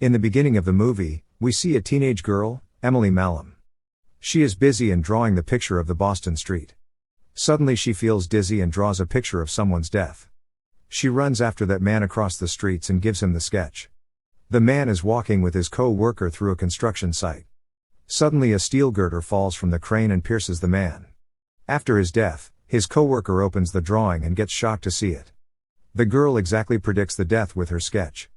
In the beginning of the movie, we see a teenage girl, Emily Malum. She is busy and drawing the picture of the Boston street. Suddenly she feels dizzy and draws a picture of someone's death. She runs after that man across the streets and gives him the sketch. The man is walking with his co-worker through a construction site. Suddenly a steel girder falls from the crane and pierces the man. After his death, his co-worker opens the drawing and gets shocked to see it. The girl exactly predicts the death with her sketch.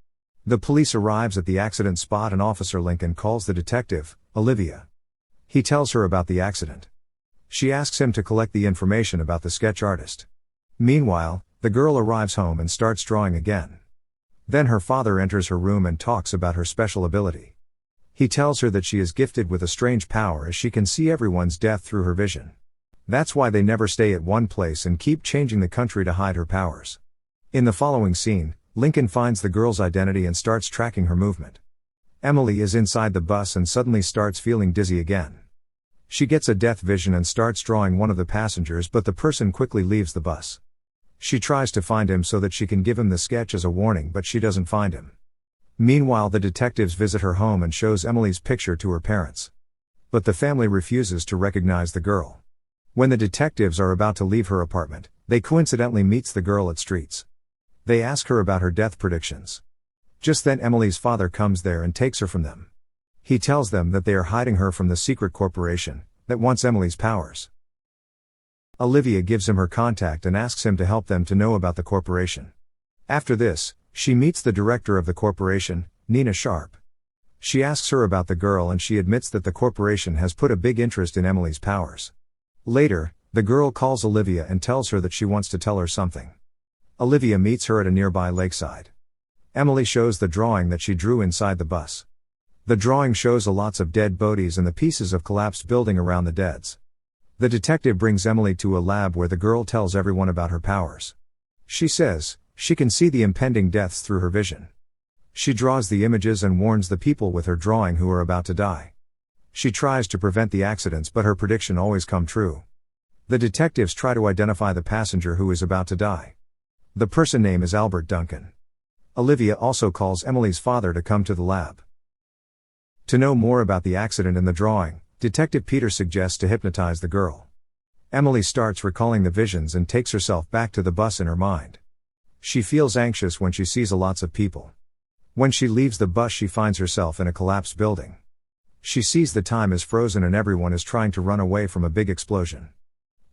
The police arrives at the accident spot and Officer Lincoln calls the detective, Olivia. He tells her about the accident. She asks him to collect the information about the sketch artist. Meanwhile, the girl arrives home and starts drawing again. Then her father enters her room and talks about her special ability. He tells her that she is gifted with a strange power as she can see everyone's death through her vision. That's why they never stay at one place and keep changing the country to hide her powers. In the following scene, Lincoln finds the girl's identity and starts tracking her movement. Emily is inside the bus and suddenly starts feeling dizzy again. She gets a death vision and starts drawing one of the passengers, but the person quickly leaves the bus. She tries to find him so that she can give him the sketch as a warning, but she doesn't find him. Meanwhile, the detectives visit her home and shows Emily's picture to her parents. But the family refuses to recognize the girl. When the detectives are about to leave her apartment, they coincidentally meets the girl at streets. They ask her about her death predictions. Just then Emily's father comes there and takes her from them. He tells them that they are hiding her from the secret corporation that wants Emily's powers. Olivia gives him her contact and asks him to help them to know about the corporation. After this, she meets the director of the corporation, Nina Sharp. She asks her about the girl and she admits that the corporation has put a big interest in Emily's powers. Later, the girl calls Olivia and tells her that she wants to tell her something. Olivia meets her at a nearby lakeside. Emily shows the drawing that she drew inside the bus. The drawing shows lots of dead bodies and the pieces of collapsed building around the deads. The detective brings Emily to a lab where the girl tells everyone about her powers. She says she can see the impending deaths through her vision. She draws the images and warns the people with her drawing who are about to die. She tries to prevent the accidents, but her prediction always come true. The detectives try to identify the passenger who is about to die. The person name is Albert Duncan. Olivia also calls Emily's father to come to the lab. To know more about the accident in the drawing, Detective Peter suggests to hypnotize the girl. Emily starts recalling the visions and takes herself back to the bus in her mind. She feels anxious when she sees lots of people. When she leaves the bus, she finds herself in a collapsed building. She sees the time is frozen and everyone is trying to run away from a big explosion.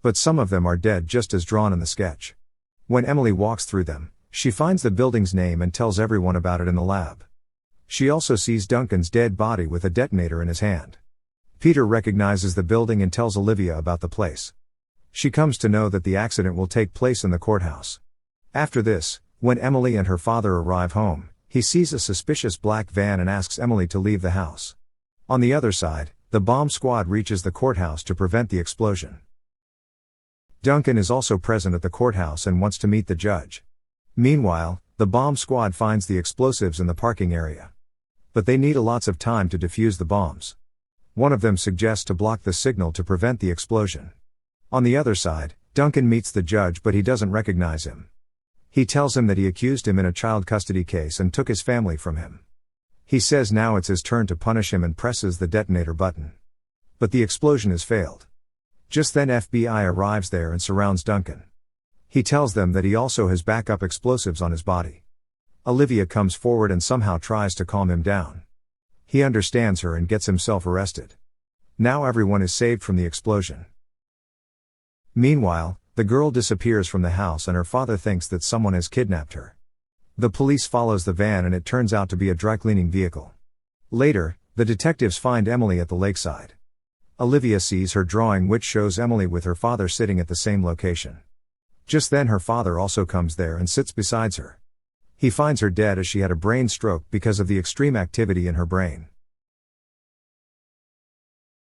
But some of them are dead, just as drawn in the sketch. When Emily walks through them, she finds the building's name and tells everyone about it in the lab. She also sees Duncan's dead body with a detonator in his hand. Peter recognizes the building and tells Olivia about the place. She comes to know that the accident will take place in the courthouse. After this, when Emily and her father arrive home, he sees a suspicious black van and asks Emily to leave the house. On the other side, the bomb squad reaches the courthouse to prevent the explosion. Duncan is also present at the courthouse and wants to meet the judge. Meanwhile, the bomb squad finds the explosives in the parking area. But they need lots of time to defuse the bombs. One of them suggests to block the signal to prevent the explosion. On the other side, Duncan meets the judge, but he doesn't recognize him. He tells him that he accused him in a child custody case and took his family from him. He says now it's his turn to punish him and presses the detonator button. But the explosion has failed. Just then FBI arrives there and surrounds Duncan. He tells them that he also has backup explosives on his body. Olivia comes forward and somehow tries to calm him down. He understands her and gets himself arrested. Now everyone is saved from the explosion. Meanwhile, the girl disappears from the house and her father thinks that someone has kidnapped her. The police follows the van and it turns out to be a dry cleaning vehicle. Later, the detectives find Emily at the lakeside. Olivia sees her drawing, which shows Emily with her father sitting at the same location. Just then her father also comes there and sits beside her. He finds her dead as she had a brain stroke because of the extreme activity in her brain.